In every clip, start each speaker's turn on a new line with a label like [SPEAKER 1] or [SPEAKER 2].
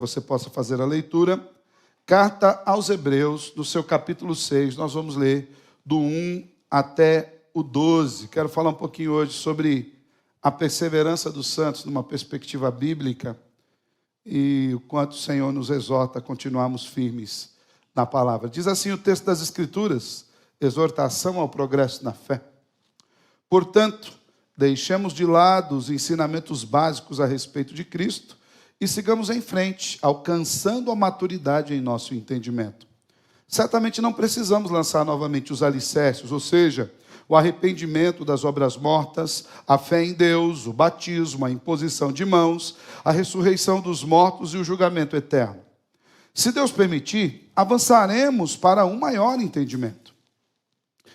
[SPEAKER 1] Você possa fazer a leitura. Carta aos Hebreus, no seu capítulo 6, nós vamos ler do 1 até o 12. Quero falar um pouquinho hoje sobre a perseverança dos santos numa perspectiva bíblica e o quanto o Senhor nos exorta a continuarmos firmes na palavra. Diz assim o texto das Escrituras, exortação ao progresso na fé. Portanto, deixemos de lado os ensinamentos básicos a respeito de Cristo e sigamos em frente, alcançando a maturidade em nosso entendimento. Certamente não precisamos lançar novamente os alicerces, ou seja, o arrependimento das obras mortas, a fé em Deus, o batismo, a imposição de mãos, a ressurreição dos mortos e o julgamento eterno. Se Deus permitir, avançaremos para um maior entendimento.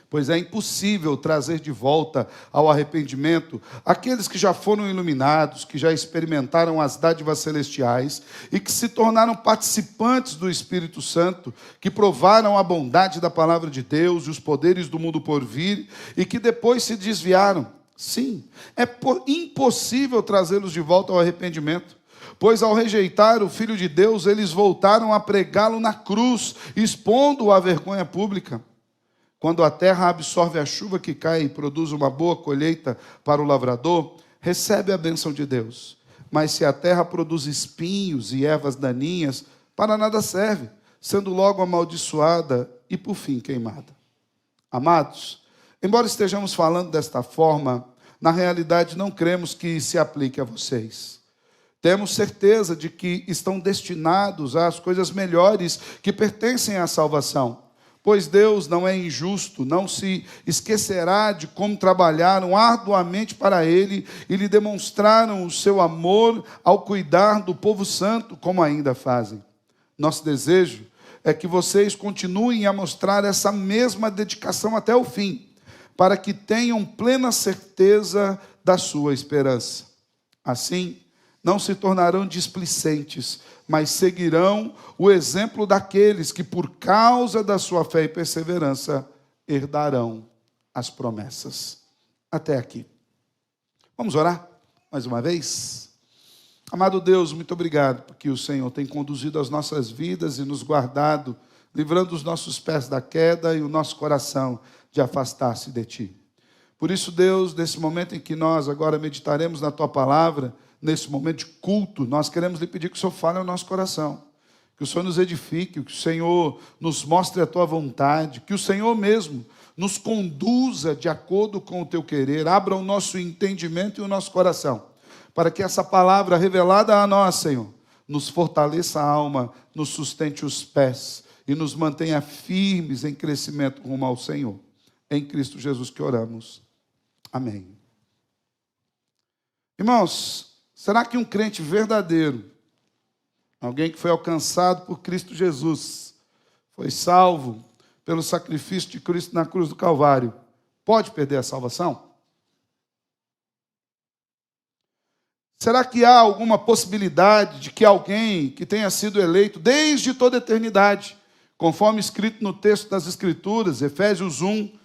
[SPEAKER 1] Pois é impossível trazer de volta ao arrependimento aqueles que já foram iluminados, que já experimentaram as dádivas celestiais e que se tornaram participantes do Espírito Santo, que provaram a bondade da palavra de Deus e os poderes do mundo por vir e que depois se desviaram. Sim, é impossível trazê-los de volta ao arrependimento, pois ao rejeitar o Filho de Deus, eles voltaram a pregá-lo na cruz, expondo-o à vergonha pública. Quando a terra absorve a chuva que cai e produz uma boa colheita para o lavrador, recebe a bênção de Deus. Mas se a terra produz espinhos e ervas daninhas, para nada serve, sendo logo amaldiçoada e por fim queimada. Amados, embora estejamos falando desta forma, na realidade não cremos que se aplique a vocês. Temos certeza de que estão destinados às coisas melhores que pertencem à salvação. Pois Deus não é injusto, não se esquecerá de como trabalharam arduamente para Ele e lhe demonstraram o seu amor ao cuidar do povo santo, como ainda fazem. Nosso desejo é que vocês continuem a mostrar essa mesma dedicação até o fim, para que tenham plena certeza da sua esperança. Assim, não se tornarão displicentes, mas seguirão o exemplo daqueles que, por causa da sua fé e perseverança, herdarão as promessas. Até aqui. Vamos orar mais uma vez? Amado Deus, muito obrigado, porque o Senhor tem conduzido as nossas vidas e nos guardado, livrando os nossos pés da queda e o nosso coração de afastar-se de Ti. Por isso, Deus, nesse momento em que nós agora meditaremos na Tua palavra, nesse momento de culto, nós queremos lhe pedir que o Senhor fale ao nosso coração, que o Senhor nos edifique, que o Senhor nos mostre a tua vontade, que o Senhor mesmo nos conduza de acordo com o teu querer, abra o nosso entendimento e o nosso coração, para que essa palavra revelada a nós, Senhor, nos fortaleça a alma, nos sustente os pés e nos mantenha firmes em crescimento rumo ao Senhor. Em Cristo Jesus que oramos. Amém. Irmãos, será que um crente verdadeiro, alguém que foi alcançado por Cristo Jesus, foi salvo pelo sacrifício de Cristo na cruz do Calvário, pode perder a salvação? Será que há alguma possibilidade de que alguém que tenha sido eleito desde toda a eternidade, conforme escrito no texto das Escrituras, Efésios 1,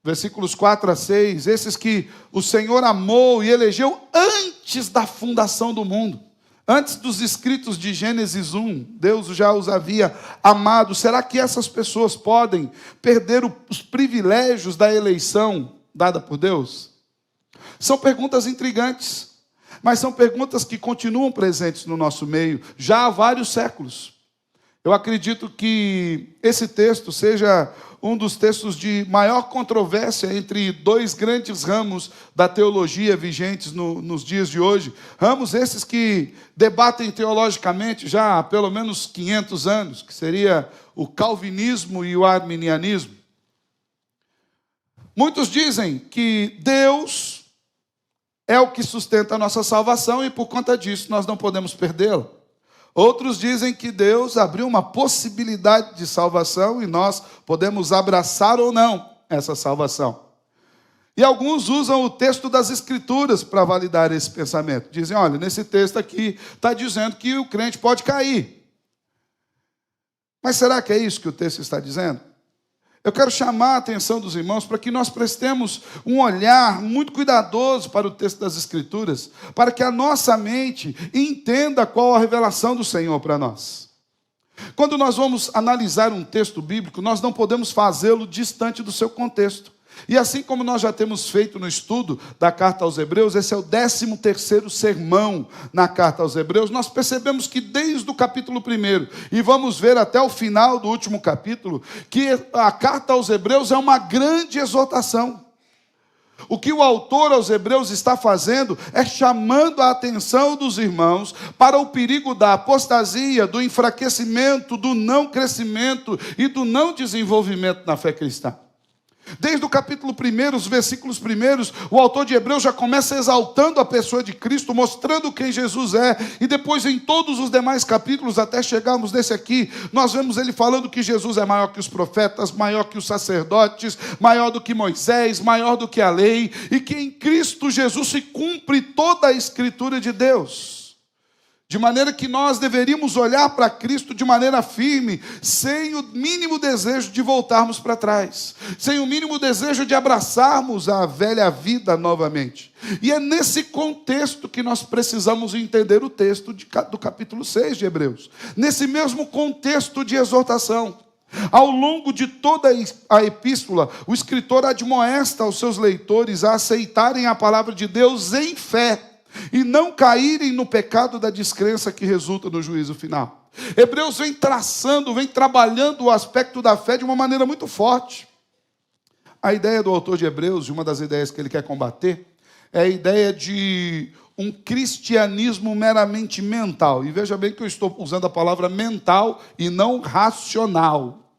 [SPEAKER 1] versículos 4 a 6, esses que o Senhor amou e elegeu antes da fundação do mundo, antes dos escritos de Gênesis 1, Deus já os havia amado. Será que essas pessoas podem perder os privilégios da eleição dada por Deus? São perguntas intrigantes, mas são perguntas que continuam presentes no nosso meio já há vários séculos. Eu acredito que esse texto seja um dos textos de maior controvérsia entre dois grandes ramos da teologia vigentes nos dias de hoje. Ramos esses que debatem teologicamente já há pelo menos 500 anos, que seria o calvinismo e o arminianismo. Muitos dizem que Deus é o que sustenta a nossa salvação e por conta disso nós não podemos perdê-la. Outros dizem que Deus abriu uma possibilidade de salvação e nós podemos abraçar ou não essa salvação. E alguns usam o texto das Escrituras para validar esse pensamento. Dizem, olha, nesse texto aqui está dizendo que o crente pode cair. Mas será que é isso que o texto está dizendo? Eu quero chamar a atenção dos irmãos para que nós prestemos um olhar muito cuidadoso para o texto das Escrituras, para que a nossa mente entenda qual a revelação do Senhor para nós. Quando nós vamos analisar um texto bíblico, nós não podemos fazê-lo distante do seu contexto. E assim como nós já temos feito no estudo da carta aos Hebreus, esse é o 13º sermão na carta aos Hebreus, nós percebemos que desde o capítulo 1, e vamos ver até o final do último capítulo, que a carta aos Hebreus é uma grande exortação. O que o autor aos Hebreus está fazendo é chamando a atenção dos irmãos para o perigo da apostasia, do enfraquecimento, do não crescimento e do não desenvolvimento na fé cristã. Desde o capítulo 1, os versículos 1, o autor de Hebreus já começa exaltando a pessoa de Cristo, mostrando quem Jesus é, e depois em todos os demais capítulos, até chegarmos nesse aqui, nós vemos ele falando que Jesus é maior que os profetas, maior que os sacerdotes, maior do que Moisés, maior do que a lei, e que em Cristo Jesus se cumpre toda a Escritura de Deus. De maneira que nós deveríamos olhar para Cristo de maneira firme, sem o mínimo desejo de voltarmos para trás, sem o mínimo desejo de abraçarmos a velha vida novamente. E é nesse contexto que nós precisamos entender o texto do capítulo 6 de Hebreus. Nesse mesmo contexto de exortação. Ao longo de toda a epístola, o escritor admoesta aos seus leitores a aceitarem a palavra de Deus em fé, e não caírem no pecado da descrença que resulta no juízo final. Hebreus vem traçando, vem trabalhando o aspecto da fé de uma maneira muito forte. A ideia do autor de Hebreus, e uma das ideias que ele quer combater, é a ideia de um cristianismo meramente mental. E veja bem que eu estou usando a palavra mental e não racional.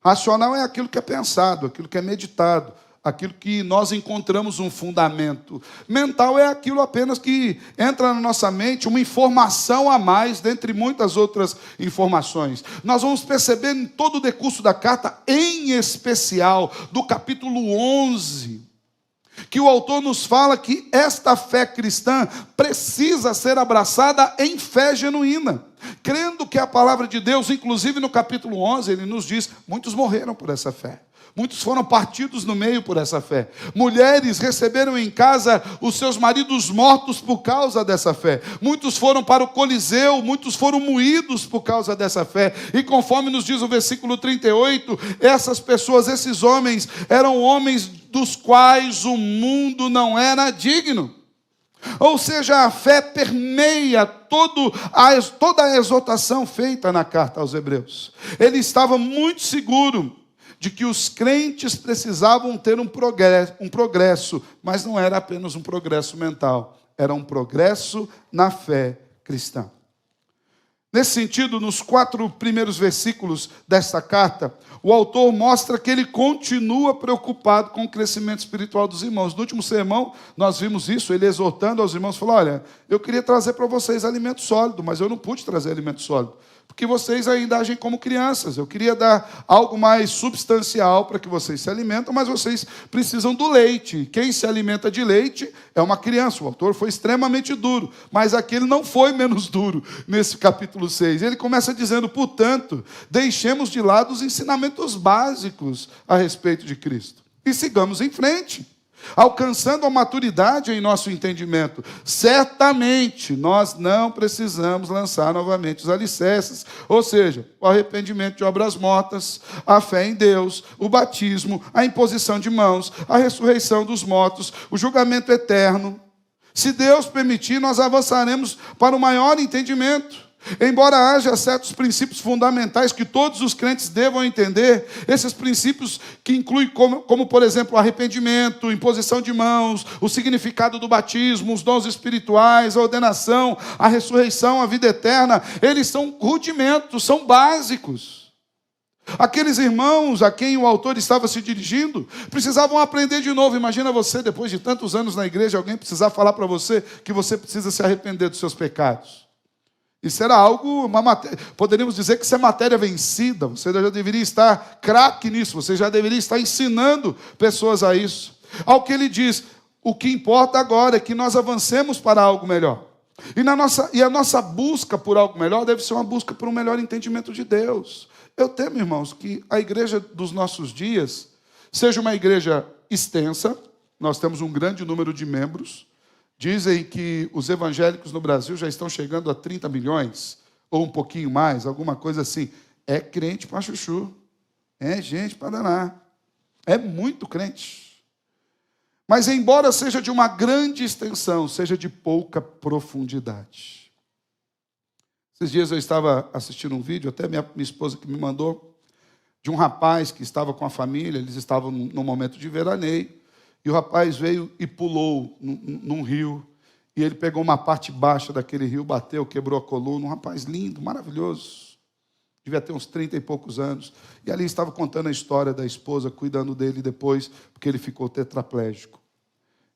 [SPEAKER 1] Racional é aquilo que é pensado, aquilo que é meditado, aquilo que nós encontramos um fundamento. Mental é aquilo apenas que entra na nossa mente, uma informação a mais, dentre muitas outras informações. Nós vamos perceber em todo o decurso da carta, em especial do capítulo 11, que o autor nos fala que esta fé cristã precisa ser abraçada em fé genuína, crendo que a palavra de Deus, inclusive no capítulo 11, ele nos diz, muitos morreram por essa fé. Muitos foram partidos no meio por essa fé. Mulheres receberam em casa os seus maridos mortos por causa dessa fé. Muitos foram para o Coliseu, muitos foram moídos por causa dessa fé. E conforme nos diz o versículo 38, essas pessoas, esses homens, eram homens dos quais o mundo não era digno. Ou seja, a fé permeia toda a exortação feita na carta aos Hebreus. Ele estava muito seguro de que os crentes precisavam ter um progresso, mas não era apenas um progresso mental, era um progresso na fé cristã. Nesse sentido, nos 4 primeiros versículos desta carta, o autor mostra que ele continua preocupado com o crescimento espiritual dos irmãos. No último sermão, nós vimos isso, ele exortando aos irmãos, falou, olha, eu queria trazer para vocês alimento sólido, mas eu não pude trazer alimento sólido, porque vocês ainda agem como crianças. Eu queria dar algo mais substancial para que vocês se alimentem, mas vocês precisam do leite. Quem se alimenta de leite é uma criança. O autor foi extremamente duro, mas aqui ele não foi menos duro nesse capítulo 6. Ele começa dizendo, portanto, deixemos de lado os ensinamentos básicos a respeito de Cristo e sigamos em frente, alcançando a maturidade em nosso entendimento. Certamente, nós não precisamos lançar novamente os alicerces, ou seja, o arrependimento de obras mortas, a fé em Deus, o batismo, a imposição de mãos, a ressurreição dos mortos, o julgamento eterno. Se Deus permitir, nós avançaremos para o maior entendimento. Embora haja certos princípios fundamentais que todos os crentes devam entender, esses princípios que incluem como, por exemplo, o arrependimento, imposição de mãos, o significado do batismo, os dons espirituais, a ordenação, a ressurreição, a vida eterna, eles são rudimentos, são básicos. Aqueles irmãos a quem o autor estava se dirigindo precisavam aprender de novo. Imagina você, depois de tantos anos na igreja, alguém precisar falar para você que você precisa se arrepender dos seus pecados. Isso era algo, poderíamos dizer que isso é matéria vencida. Você já deveria estar craque nisso, você já deveria estar ensinando pessoas a isso. Ao que ele diz, o que importa agora é que nós avancemos para algo melhor. E a nossa busca por algo melhor deve ser uma busca por um melhor entendimento de Deus. Eu temo, irmãos, que a igreja dos nossos dias seja uma igreja extensa. Nós temos um grande número de membros. Dizem que os evangélicos no Brasil já estão chegando a 30 milhões, ou um pouquinho mais, alguma coisa assim. É crente para chuchu. É gente para danar. É muito crente. Mas, embora seja de uma grande extensão, seja de pouca profundidade. Esses dias eu estava assistindo um vídeo, até minha esposa que me mandou, de um rapaz que estava com a família, eles estavam num momento de veraneio, e o rapaz veio e pulou num rio, e ele pegou uma parte baixa daquele rio, bateu, quebrou a coluna, um rapaz lindo, maravilhoso, devia ter uns 30 e poucos anos, e ali estava contando a história da esposa, cuidando dele depois, porque ele ficou tetraplégico.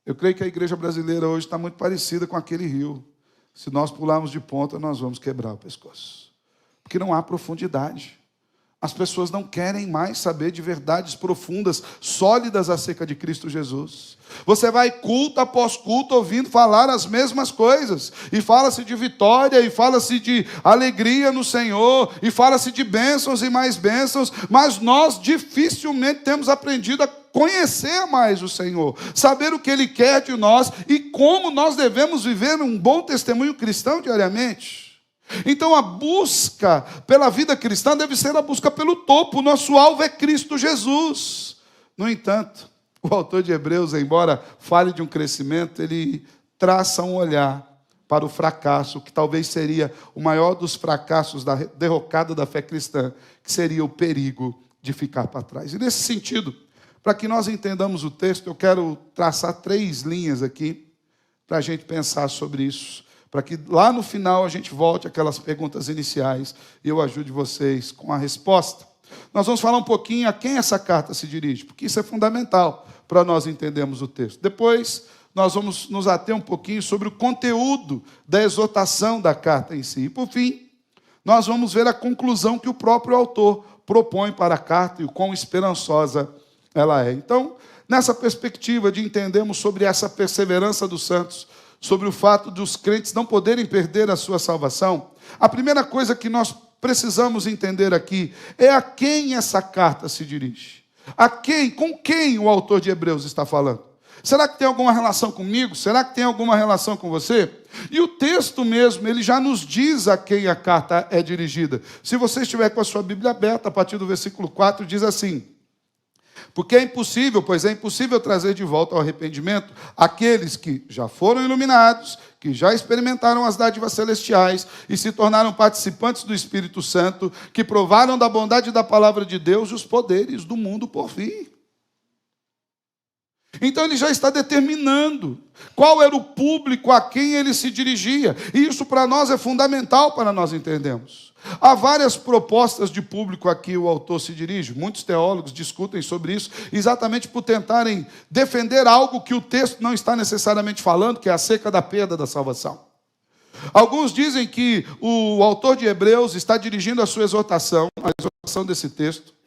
[SPEAKER 1] Eu creio que a igreja brasileira hoje está muito parecida com aquele rio. Se nós pularmos de ponta, nós vamos quebrar o pescoço. Porque não há profundidade. As pessoas não querem mais saber de verdades profundas, sólidas acerca de Cristo Jesus. Você vai culto após culto ouvindo falar as mesmas coisas. E fala-se de vitória, e fala-se de alegria no Senhor, e fala-se de bênçãos e mais bênçãos, mas nós dificilmente temos aprendido a conhecer mais o Senhor, saber o que Ele quer de nós e como nós devemos viver um bom testemunho cristão diariamente. Então a busca pela vida cristã deve ser a busca pelo topo. O nosso alvo é Cristo Jesus. No entanto, o autor de Hebreus, embora fale de um crescimento, ele traça um olhar para o fracasso, que talvez seria o maior dos fracassos da derrocada da fé cristã, que seria o perigo de ficar para trás. E nesse sentido, para que nós entendamos o texto, eu quero traçar 3 linhas aqui, para a gente pensar sobre isso, para que lá no final a gente volte àquelas perguntas iniciais e eu ajude vocês com a resposta. Nós vamos falar um pouquinho a quem essa carta se dirige, porque isso é fundamental para nós entendermos o texto. Depois, nós vamos nos ater um pouquinho sobre o conteúdo da exortação da carta em si. E, por fim, nós vamos ver a conclusão que o próprio autor propõe para a carta e o quão esperançosa ela é. Então, nessa perspectiva de entendermos sobre essa perseverança dos santos, sobre o fato dos crentes não poderem perder a sua salvação, a primeira coisa que nós precisamos entender aqui é a quem essa carta se dirige. A quem, com quem o autor de Hebreus está falando? Será que tem alguma relação comigo? Será que tem alguma relação com você? E o texto mesmo, ele já nos diz a quem a carta é dirigida. Se você estiver com a sua Bíblia aberta, a partir do versículo 4, diz assim: porque é impossível, pois é impossível trazer de volta ao arrependimento aqueles que já foram iluminados, que já experimentaram as dádivas celestiais e se tornaram participantes do Espírito Santo, que provaram da bondade da palavra de Deus e os poderes do mundo por vir. Então ele já está determinando qual era o público a quem ele se dirigia. E isso para nós é fundamental para nós entendermos. Há várias propostas de público a que o autor se dirige. Muitos teólogos discutem sobre isso, exatamente por tentarem defender algo que o texto não está necessariamente falando, que é acerca da perda da salvação. Alguns dizem que o autor de Hebreus está dirigindo a sua exortação, a exortação desse texto,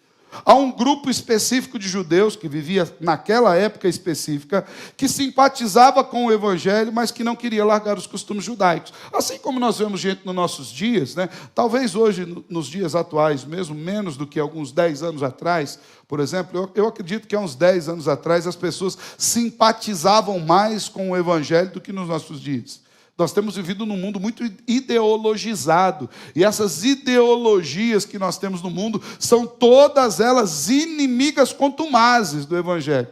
[SPEAKER 1] a um grupo específico de judeus que vivia naquela época específica, que simpatizava com o evangelho, mas que não queria largar os costumes judaicos. Assim como nós vemos gente nos nossos dias, talvez hoje, nos dias atuais, mesmo menos do que alguns 10 anos atrás, por exemplo, eu acredito que há uns 10 anos atrás as pessoas simpatizavam mais com o evangelho do que nos nossos dias. Nós temos vivido num mundo muito ideologizado. E essas ideologias que nós temos no mundo são todas elas inimigas contumazes do Evangelho.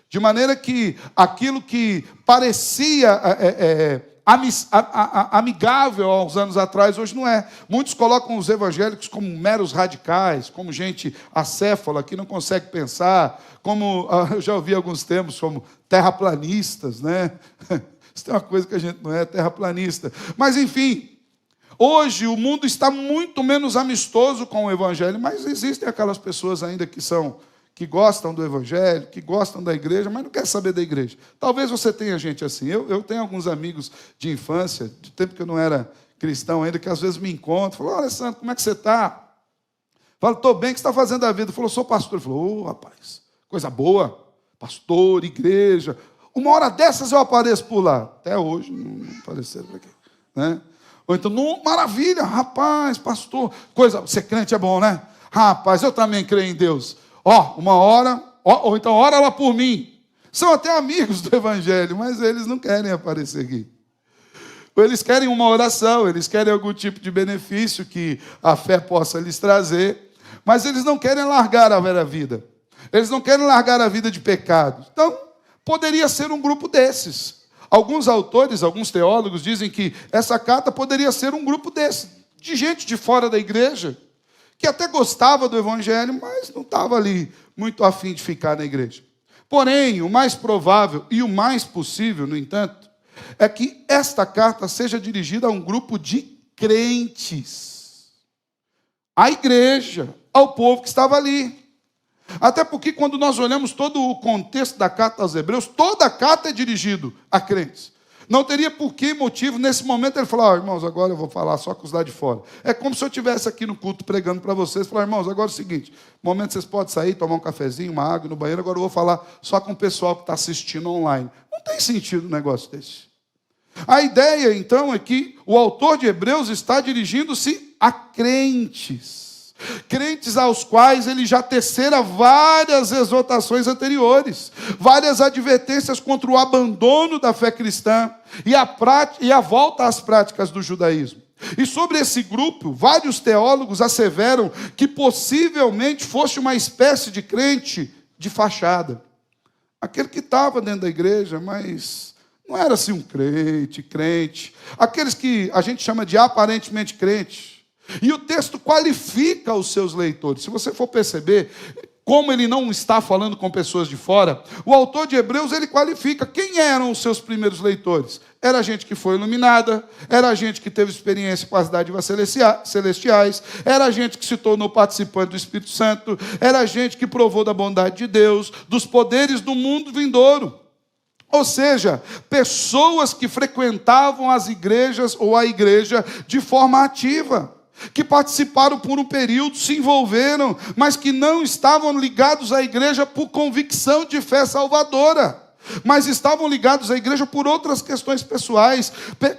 [SPEAKER 1] De maneira que aquilo que parecia amigável há uns anos atrás, hoje não é. Muitos colocam os evangélicos como meros radicais, como gente acéfala, que não consegue pensar, como, eu já ouvi alguns termos como terraplanistas, Isso tem uma coisa que a gente não é terraplanista. Mas, enfim, hoje o mundo está muito menos amistoso com o Evangelho, mas existem aquelas pessoas ainda que gostam do Evangelho, que gostam da igreja, mas não querem saber da igreja. Talvez você tenha gente assim. Eu tenho alguns amigos de infância, de tempo que eu não era cristão ainda, que às vezes me encontram, falam: olha, Alessandro, como é que você está? Falo: estou bem, o que você está fazendo da vida? Falou: sou pastor. Ele falou: rapaz, coisa boa, pastor, igreja. Uma hora dessas eu apareço por lá. Até hoje não apareceram por aqui. né? Ou então, maravilha, rapaz, pastor, ser crente é bom, né? Rapaz, eu também creio em Deus. Uma hora, ou então ora lá por mim. São até amigos do evangelho, mas eles não querem aparecer aqui. Ou eles querem uma oração, eles querem algum tipo de benefício que a fé possa lhes trazer, mas eles não querem largar a velha vida. Eles não querem largar a vida de pecado. Então, poderia ser um grupo desses. Alguns autores, alguns teólogos dizem que essa carta poderia ser um grupo desses, de gente de fora da igreja, que até gostava do evangelho, mas não estava ali muito afim de ficar na igreja. Porém, o mais provável e o mais possível, no entanto, é que esta carta seja dirigida a um grupo de crentes, à igreja, ao povo que estava ali. Até porque quando nós olhamos todo o contexto da carta aos Hebreus, toda a carta é dirigida a crentes. Não teria por que motivo, nesse momento, ele falar, irmãos, agora eu vou falar só com os lá de fora. É como se eu estivesse aqui no culto pregando para vocês, falar, irmãos, agora é o seguinte, no momento vocês podem sair, tomar um cafezinho, uma água no banheiro, agora eu vou falar só com o pessoal que está assistindo online. Não tem sentido um negócio desse. A ideia, então, é que o autor de Hebreus está dirigindo-se a crentes. Crentes aos quais ele já tecera várias exortações anteriores, várias advertências contra o abandono da fé cristã e a volta às práticas do judaísmo. E sobre esse grupo, vários teólogos asseveram que possivelmente fosse uma espécie de crente de fachada. Aquele que estava dentro da igreja, mas não era assim um crente. Aqueles que a gente chama de aparentemente crente. E o texto qualifica os seus leitores. Se você for perceber, como ele não está falando com pessoas de fora, o autor de Hebreus, ele qualifica quem eram os seus primeiros leitores. Era gente que foi iluminada, era gente que teve experiência com as dádivas celestiais, era gente que se tornou participante do Espírito Santo, era gente que provou da bondade de Deus, dos poderes do mundo vindouro. Ou seja, pessoas que frequentavam as igrejas ou a igreja de forma ativa, que participaram por um período, se envolveram, mas que não estavam ligados à igreja por convicção de fé salvadora, mas estavam ligados à igreja por outras questões pessoais,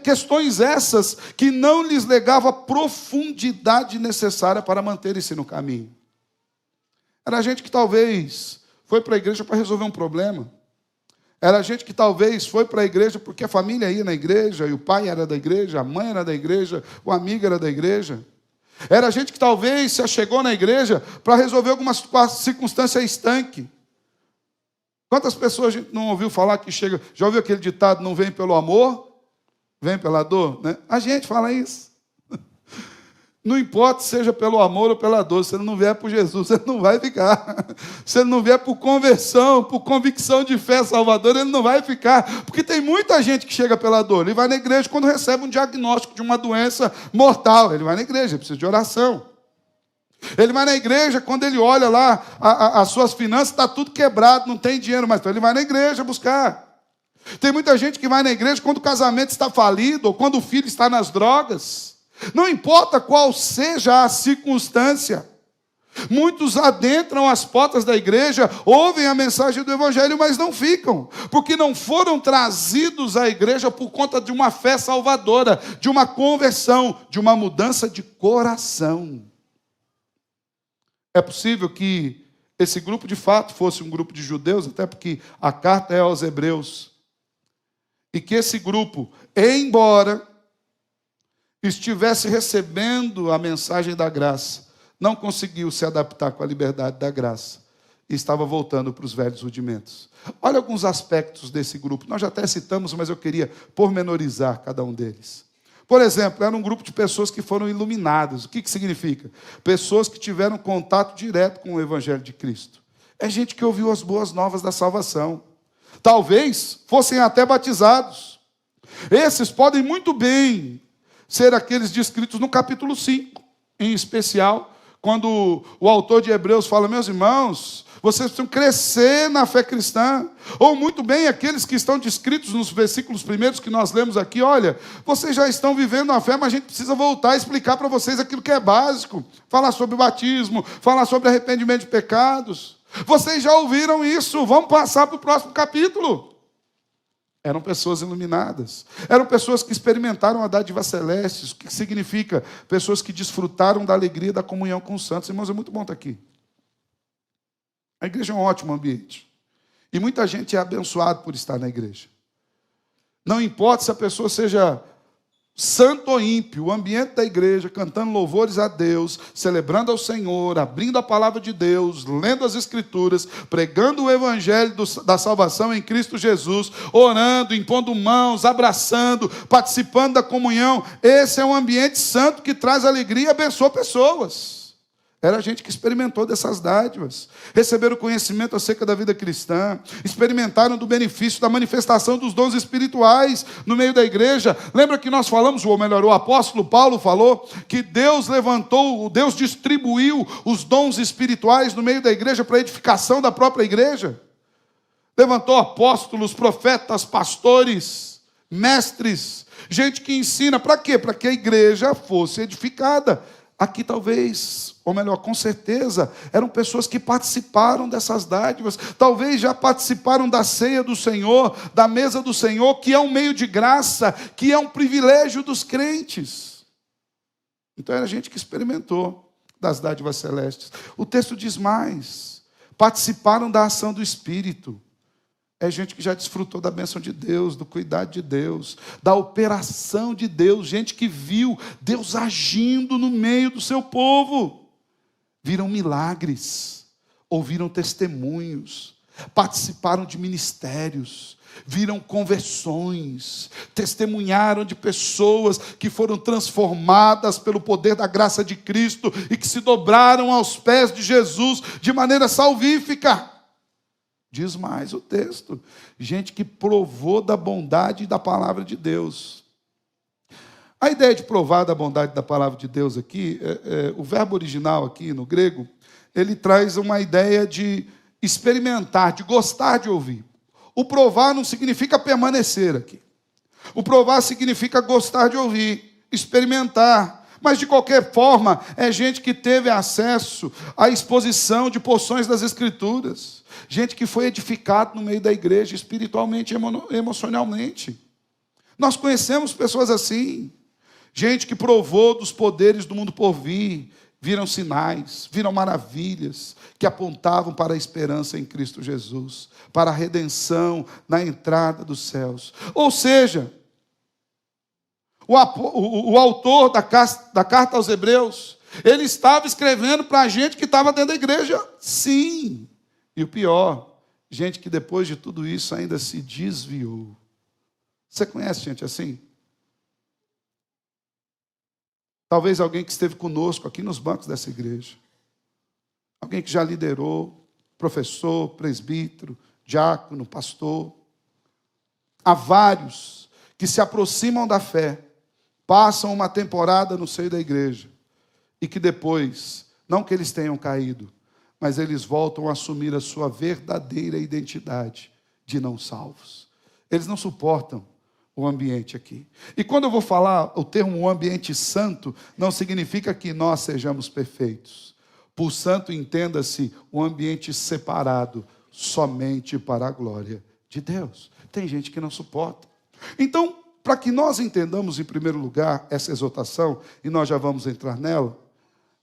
[SPEAKER 1] questões essas que não lhes legavam a profundidade necessária para manterem-se no caminho. Era gente que talvez foi para a igreja para resolver um problema. Era gente que talvez foi para a igreja porque a família ia na igreja, e o pai era da igreja, a mãe era da igreja, o amigo era da igreja. Era gente que talvez se achegou na igreja para resolver alguma circunstância estanque. Quantas pessoas a gente não ouviu falar que chega... Já ouviu aquele ditado, não vem pelo amor, vem pela dor? Né? A gente fala isso. Não importa seja pelo amor ou pela dor, se ele não vier por Jesus, ele não vai ficar. Se ele não vier por conversão, por convicção de fé salvadora, ele não vai ficar. Porque tem muita gente que chega pela dor. Ele vai na igreja quando recebe um diagnóstico de uma doença mortal. Ele vai na igreja, ele precisa de oração. Ele vai na igreja quando ele olha lá, as suas finanças, está tudo quebrado, não tem dinheiro mais. Então ele vai na igreja buscar. Tem muita gente que vai na igreja quando o casamento está falido, ou quando o filho está nas drogas. Não importa qual seja a circunstância. Muitos adentram as portas da igreja, ouvem a mensagem do evangelho, mas não ficam, porque não foram trazidos à igreja por conta de uma fé salvadora, de uma conversão, de uma mudança de coração. É possível que esse grupo de fato fosse um grupo de judeus, até porque a carta é aos Hebreus, e que esse grupo, embora estivesse recebendo a mensagem da graça, não conseguiu se adaptar com a liberdade da graça e estava voltando para os velhos rudimentos. Olha alguns aspectos desse grupo. Nós já até citamos, mas eu queria pormenorizar cada um deles. Por exemplo, era um grupo de pessoas que foram iluminadas. O que significa? Pessoas que tiveram contato direto com o Evangelho de Cristo. É gente que ouviu as boas novas da salvação. Talvez fossem até batizados. Esses podem muito bem ser aqueles descritos no capítulo 5, em especial, quando o autor de Hebreus fala, meus irmãos, vocês precisam crescer na fé cristã. Ou muito bem aqueles que estão descritos nos versículos primeiros que nós lemos aqui, olha, vocês já estão vivendo a fé, mas a gente precisa voltar a explicar para vocês aquilo que é básico. Falar sobre batismo, falar sobre arrependimento de pecados. Vocês já ouviram isso, vamos passar para o próximo capítulo. Eram pessoas iluminadas. Eram pessoas que experimentaram a dádiva celeste, o que significa pessoas que desfrutaram da alegria da comunhão com os santos. Irmãos, é muito bom estar aqui. A igreja é um ótimo ambiente. E muita gente é abençoada por estar na igreja. Não importa se a pessoa seja santo ou ímpio, o ambiente da igreja, cantando louvores a Deus, celebrando ao Senhor, abrindo a palavra de Deus, lendo as Escrituras, pregando o evangelho da salvação em Cristo Jesus, orando, impondo mãos, abraçando, participando da comunhão. Esse é um ambiente santo que traz alegria e abençoa pessoas. Era gente que experimentou dessas dádivas, receberam conhecimento acerca da vida cristã, experimentaram do benefício da manifestação dos dons espirituais no meio da igreja. Lembra que nós falamos, ou melhor, o apóstolo Paulo falou que Deus levantou, Deus distribuiu os dons espirituais no meio da igreja para a edificação da própria igreja? Levantou apóstolos, profetas, pastores, mestres, gente que ensina, para quê? Para que a igreja fosse edificada. Aqui talvez, ou melhor, com certeza, eram pessoas que participaram dessas dádivas, talvez já participaram da ceia do Senhor, da mesa do Senhor, que é um meio de graça, que é um privilégio dos crentes. Então era gente que experimentou das dádivas celestes. O texto diz mais, participaram da ação do Espírito. É gente que já desfrutou da bênção de Deus, do cuidado de Deus, da operação de Deus. Gente que viu Deus agindo no meio do seu povo. Viram milagres, ouviram testemunhos, participaram de ministérios, viram conversões, testemunharam de pessoas que foram transformadas pelo poder da graça de Cristo e que se dobraram aos pés de Jesus de maneira salvífica. Diz mais o texto, gente que provou da bondade da palavra de Deus. A ideia de provar da bondade da palavra de Deus aqui, o verbo original aqui no grego, ele traz uma ideia de experimentar, de gostar de ouvir. O provar não significa permanecer aqui. O provar significa gostar de ouvir, experimentar. Mas, de qualquer forma, é gente que teve acesso à exposição de porções das Escrituras. Gente que foi edificada no meio da igreja, espiritualmente e emocionalmente. Nós conhecemos pessoas assim. Gente que provou dos poderes do mundo por vir, viram sinais, viram maravilhas, que apontavam para a esperança em Cristo Jesus, para a redenção na entrada dos céus. Ou seja, o autor da carta aos Hebreus, ele estava escrevendo para a gente que estava dentro da igreja, sim. E o pior, gente que depois de tudo isso ainda se desviou. Você conhece gente assim? Talvez alguém que esteve conosco aqui nos bancos dessa igreja. Alguém que já liderou, professor, presbítero, diácono, pastor. Há vários que se aproximam da fé, passam uma temporada no seio da igreja e que depois, não que eles tenham caído, mas eles voltam a assumir a sua verdadeira identidade de não salvos. Eles não suportam o ambiente aqui. E quando eu vou falar o termo ambiente santo, não significa que nós sejamos perfeitos. Por santo, entenda-se um ambiente separado somente para a glória de Deus. Tem gente que não suporta. Então, para que nós entendamos, em primeiro lugar, essa exortação, e nós já vamos entrar nela,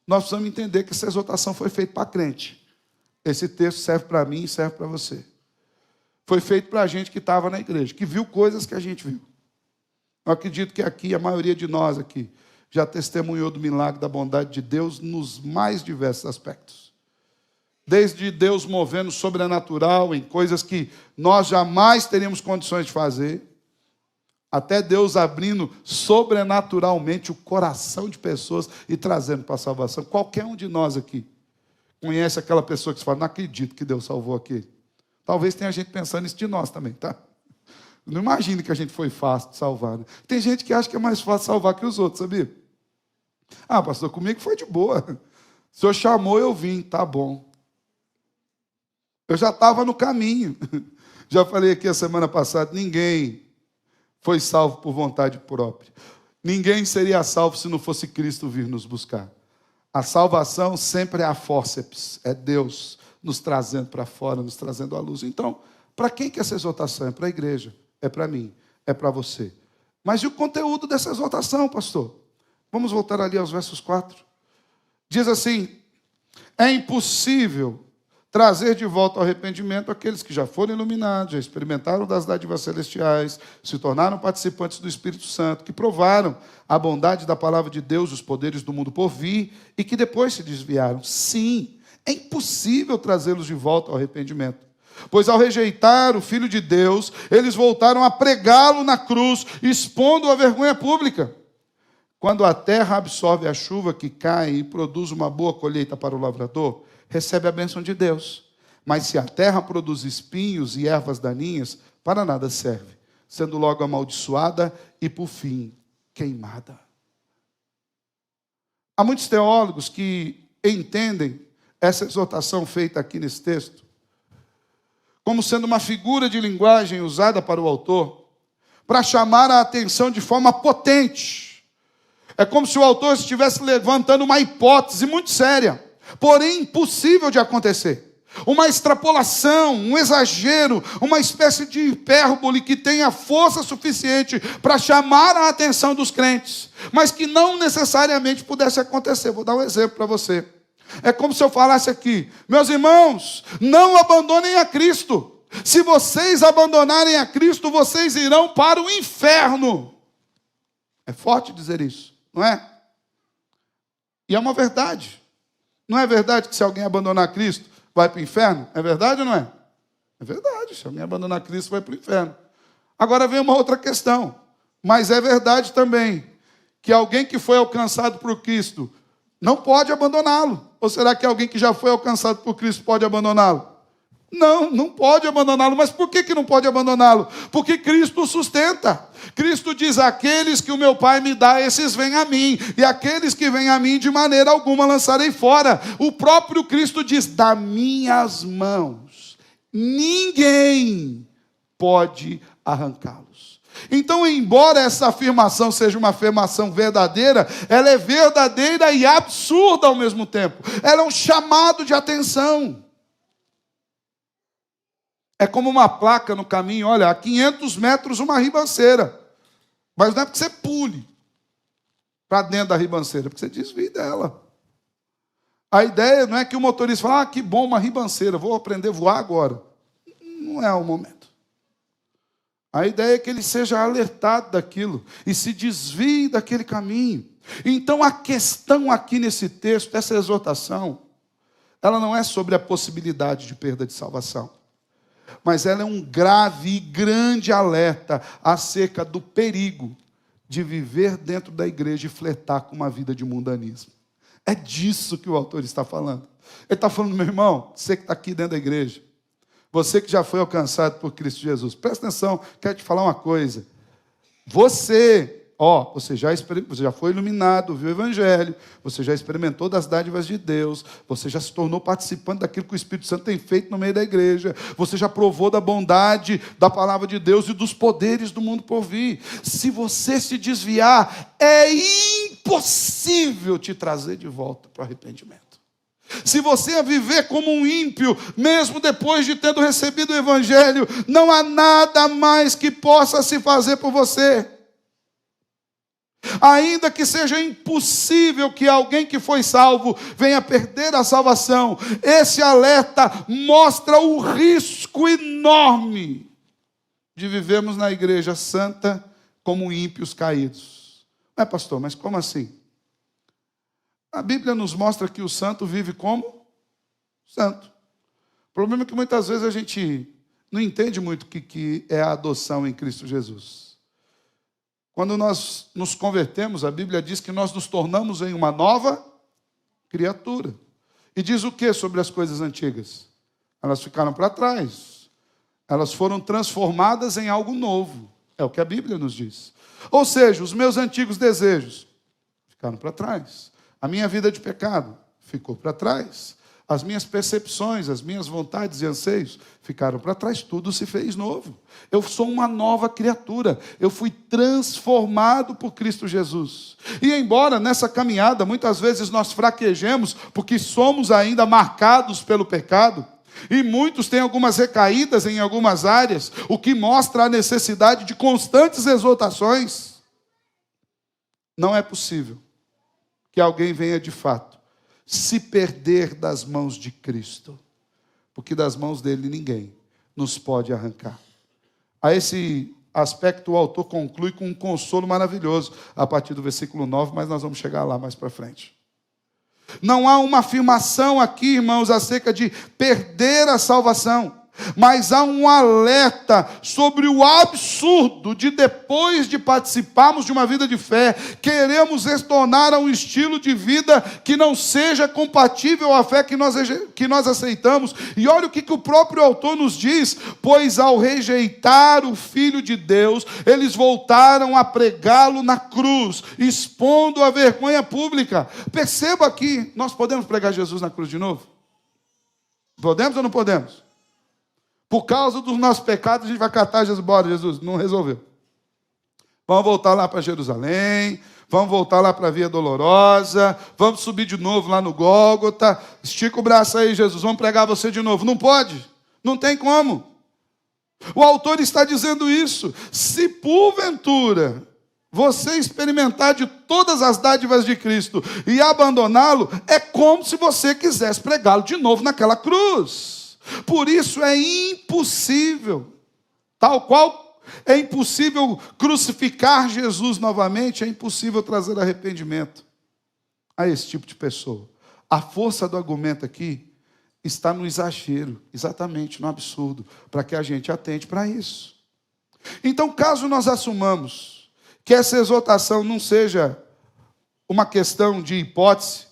[SPEAKER 1] nós precisamos entender que essa exortação foi feita para crente. Esse texto serve para mim e serve para você. Foi feito para a gente que estava na igreja, que viu coisas que a gente viu. Eu acredito que aqui, a maioria de nós aqui, já testemunhou do milagre da bondade de Deus nos mais diversos aspectos. Desde Deus movendo sobrenatural em coisas que nós jamais teríamos condições de fazer, até Deus abrindo sobrenaturalmente o coração de pessoas e trazendo para a salvação. Qualquer um de nós aqui conhece aquela pessoa que se fala, não acredito que Deus salvou aquele. Talvez tenha gente pensando isso de nós também, tá? Não imagine que a gente foi fácil de salvar. Né? Tem gente que acha que é mais fácil salvar que os outros, sabia? Ah, pastor, comigo foi de boa. O senhor chamou, eu vim, tá bom. Eu já estava no caminho. Já falei aqui a semana passada, ninguém foi salvo por vontade própria. Ninguém seria salvo se não fosse Cristo vir nos buscar. A salvação sempre é a fórceps, é Deus nos trazendo para fora, nos trazendo à luz. Então, para quem que essa exortação? É para a igreja. é para mim, é para você. Mas e o conteúdo dessa exortação, pastor? Vamos voltar ali aos versos 4. Diz assim: é impossível trazer de volta ao arrependimento aqueles que já foram iluminados, já experimentaram das dádivas celestiais, se tornaram participantes do Espírito Santo, que provaram a bondade da palavra de Deus, os poderes do mundo por vir, e que depois se desviaram. Sim, é impossível trazê-los de volta ao arrependimento. Pois ao rejeitar o Filho de Deus, eles voltaram a pregá-lo na cruz, expondo-o à vergonha pública. Quando a terra absorve a chuva que cai e produz uma boa colheita para o lavrador, recebe a bênção de Deus. Mas se a terra produz espinhos e ervas daninhas, para nada serve, sendo logo amaldiçoada e, por fim, queimada. Há muitos teólogos que entendem essa exortação feita aqui nesse texto como sendo uma figura de linguagem usada para o autor para chamar a atenção de forma potente. É como se o autor estivesse levantando uma hipótese muito séria, porém impossível de acontecer. Uma extrapolação, um exagero, uma espécie de hipérbole que tenha força suficiente para chamar a atenção dos crentes, mas que não necessariamente pudesse acontecer. Vou dar um exemplo para você. É como se eu falasse aqui: meus irmãos, não abandonem a Cristo. Se vocês abandonarem a Cristo, vocês irão para o inferno. É forte dizer isso, não é? E é uma verdade. Não é verdade que se alguém abandonar Cristo, vai para o inferno? É verdade ou não é? É verdade. Se alguém abandonar Cristo, vai para o inferno. Agora vem uma outra questão. Mas é verdade também que alguém que foi alcançado por Cristo não pode abandoná-lo. Ou será que alguém que já foi alcançado por Cristo pode abandoná-lo? Não, não pode abandoná-lo. Mas por que não pode abandoná-lo? Porque Cristo o sustenta. Cristo diz: aqueles que o meu Pai me dá, esses vêm a mim. E aqueles que vêm a mim, de maneira alguma lançarei fora. O próprio Cristo diz: das minhas mãos ninguém pode arrancá-los. Então, embora essa afirmação seja uma afirmação verdadeira, ela é verdadeira e absurda ao mesmo tempo. Ela é um chamado de atenção. É como uma placa no caminho: olha, a 500 metros uma ribanceira. Mas não é porque você pule para dentro da ribanceira, é porque você desvie dela. A ideia não é que o motorista fala: que bom, uma ribanceira, vou aprender a voar agora. Não é o momento. A ideia é que ele seja alertado daquilo e se desvie daquele caminho. Então a questão aqui nesse texto, essa exortação, ela não é sobre a possibilidade de perda de salvação, mas ela é um grave e grande alerta acerca do perigo de viver dentro da igreja e flertar com uma vida de mundanismo. É disso que o autor está falando. Ele está falando: meu irmão, você que está aqui dentro da igreja, você que já foi alcançado por Cristo Jesus, presta atenção, quero te falar uma coisa. Você já foi iluminado, viu o Evangelho, você já experimentou das dádivas de Deus, você já se tornou participante daquilo que o Espírito Santo tem feito no meio da igreja, você já provou da bondade da palavra de Deus e dos poderes do mundo por vir. Se você se desviar, é impossível te trazer de volta para o arrependimento. Se você viver como um ímpio, mesmo depois de tendo recebido o Evangelho, não há nada mais que possa se fazer por você. Ainda que seja impossível que alguém que foi salvo venha perder a salvação, esse alerta mostra o risco enorme de vivermos na igreja santa como ímpios caídos. Não é, pastor, mas como assim? A Bíblia nos mostra que o santo vive como santo. O problema é que muitas vezes a gente não entende muito o que é a adoção em Cristo Jesus. Quando nós nos convertemos, a Bíblia diz que nós nos tornamos em uma nova criatura. E diz o que sobre as coisas antigas? Elas ficaram para trás. Elas foram transformadas em algo novo. É o que a Bíblia nos diz. Ou seja, os meus antigos desejos ficaram para trás. A minha vida de pecado ficou para trás. As minhas percepções, as minhas vontades e anseios ficaram para trás. Tudo se fez novo. Eu sou uma nova criatura. Eu fui transformado por Cristo Jesus. E embora nessa caminhada muitas vezes nós fraquejemos, porque somos ainda marcados pelo pecado, E muitos têm algumas recaídas em algumas áreas, o que mostra a necessidade de constantes exortações. Não é possível que alguém venha de fato se perder das mãos de Cristo, porque das mãos dele ninguém nos pode arrancar. A esse aspecto, o autor conclui com um consolo maravilhoso, a partir do versículo 9, mas nós vamos chegar lá mais para frente. Não há uma afirmação aqui, irmãos, acerca de perder a salvação, mas há um alerta sobre o absurdo de, depois de participarmos de uma vida de fé, queremos retornar a um estilo de vida que não seja compatível à fé que nós aceitamos. E olha o que o próprio autor nos diz: pois ao rejeitar o Filho de Deus, eles voltaram a pregá-lo na cruz, expondo a vergonha pública. Perceba aqui, nós podemos pregar Jesus na cruz de novo? Podemos ou não podemos? Por causa dos nossos pecados, a gente vai catar Jesus. Bora, Jesus, não resolveu. Vamos voltar lá para Jerusalém, vamos voltar lá para a Via Dolorosa, vamos subir de novo lá no Gólgota. Estica o braço aí, Jesus, vamos pregar você de novo. Não pode, não tem como. O autor está dizendo isso. Se porventura você experimentar de todas as dádivas de Cristo e abandoná-lo, é como se você quisesse pregá-lo de novo naquela cruz. Por isso é impossível, tal qual é impossível crucificar Jesus novamente, é impossível trazer arrependimento a esse tipo de pessoa. A força do argumento aqui está no exagero, exatamente no absurdo, para que a gente atente para isso. Então, caso nós assumamos que essa exortação não seja uma questão de hipótese,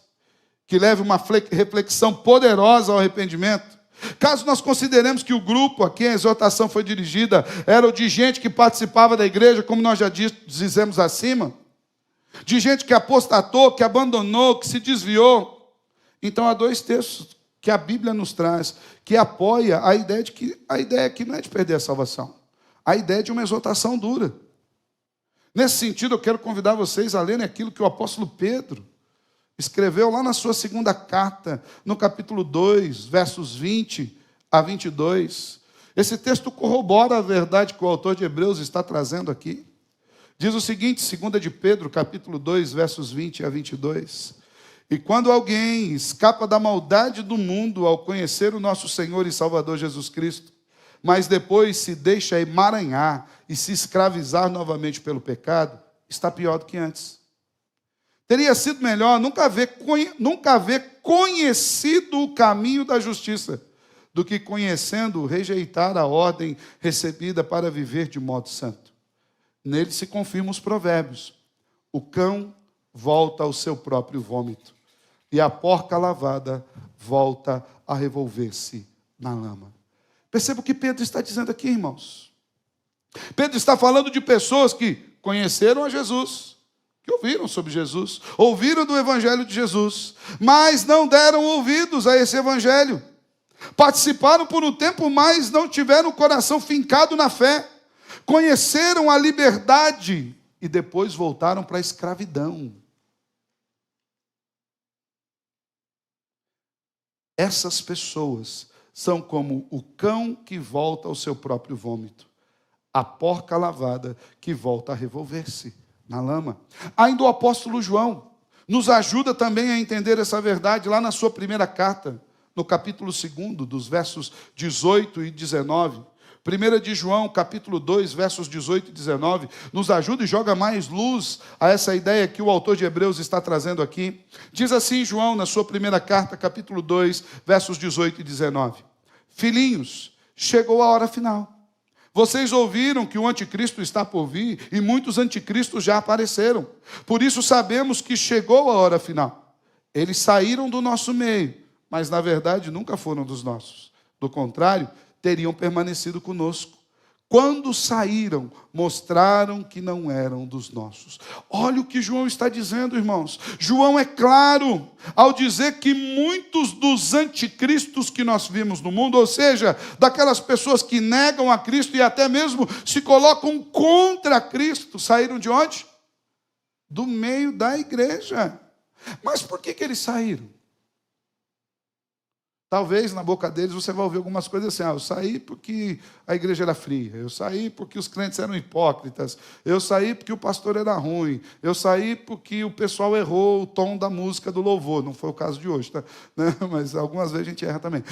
[SPEAKER 1] que leve uma reflexão poderosa ao arrependimento, caso nós consideremos que o grupo a quem a exortação foi dirigida era o de gente que participava da igreja, como nós já dizemos acima, de gente que apostatou, que abandonou, que se desviou, então há dois textos que a Bíblia nos traz, que apoia a ideia de que a ideia aqui não é de perder a salvação, a ideia de uma exortação dura. Nesse sentido, eu quero convidar vocês a lerem aquilo que o apóstolo Pedro escreveu lá na sua segunda carta, no capítulo 2, versos 20 a 22. Esse texto corrobora a verdade que o autor de Hebreus está trazendo aqui. Diz o seguinte, 2 de Pedro, capítulo 2, versos 20 a 22. E quando alguém escapa da maldade do mundo ao conhecer o nosso Senhor e Salvador Jesus Cristo, mas depois se deixa emaranhar e se escravizar novamente pelo pecado, está pior do que antes. Teria sido melhor nunca haver conhecido o caminho da justiça, do que conhecendo, rejeitar a ordem recebida para viver de modo santo. Nele se confirmam os provérbios: o cão volta ao seu próprio vômito, e a porca lavada volta a revolver-se na lama. Perceba o que Pedro está dizendo aqui, irmãos. Pedro está falando de pessoas que conheceram a Jesus, que ouviram sobre Jesus, ouviram do evangelho de Jesus, mas não deram ouvidos a esse evangelho. Participaram por um tempo, mas não tiveram o coração fincado na fé. Conheceram a liberdade e depois voltaram para a escravidão. Essas pessoas são como o cão que volta ao seu próprio vômito, a porca lavada que volta a revolver-se na lama. Ainda o apóstolo João nos ajuda também a entender essa verdade lá na sua primeira carta, no capítulo 2, dos versos 18 e 19. 1 de João, capítulo 2, versos 18 e 19, nos ajuda e joga mais luz a essa ideia que o autor de Hebreus está trazendo aqui. Diz assim João, na sua primeira carta, capítulo 2, versos 18 e 19. Filhinhos, chegou a hora final. Vocês ouviram que o anticristo está por vir e muitos anticristos já apareceram. Por isso sabemos que chegou a hora final. Eles saíram do nosso meio, mas na verdade nunca foram dos nossos. Do contrário, teriam permanecido conosco. Quando saíram, mostraram que não eram dos nossos. Olha o que João está dizendo, irmãos. João é claro ao dizer que muitos dos anticristos que nós vimos no mundo, ou seja, daquelas pessoas que negam a Cristo e até mesmo se colocam contra Cristo, saíram de onde? Do meio da igreja. Mas por que eles saíram? Talvez na boca deles você vai ouvir algumas coisas assim: eu saí porque a igreja era fria, eu saí porque os crentes eram hipócritas, eu saí porque o pastor era ruim, eu saí porque o pessoal errou o tom da música do louvor. Não foi o caso de hoje, tá? Mas algumas vezes a gente erra também.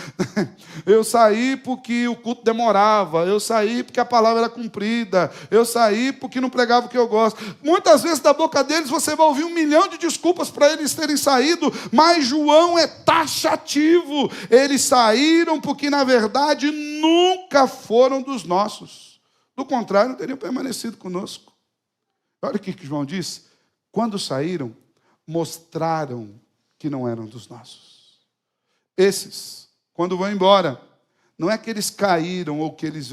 [SPEAKER 1] Eu saí porque o culto demorava, eu saí porque a palavra era cumprida, eu saí porque não pregava o que eu gosto. Muitas vezes da boca deles você vai ouvir 1 milhão de desculpas para eles terem saído, mas João é taxativo. Eles saíram porque, na verdade, nunca foram dos nossos. Do contrário, não teriam permanecido conosco. Olha o que João diz. Quando saíram, mostraram que não eram dos nossos. Esses, quando vão embora, não é que eles caíram ou que eles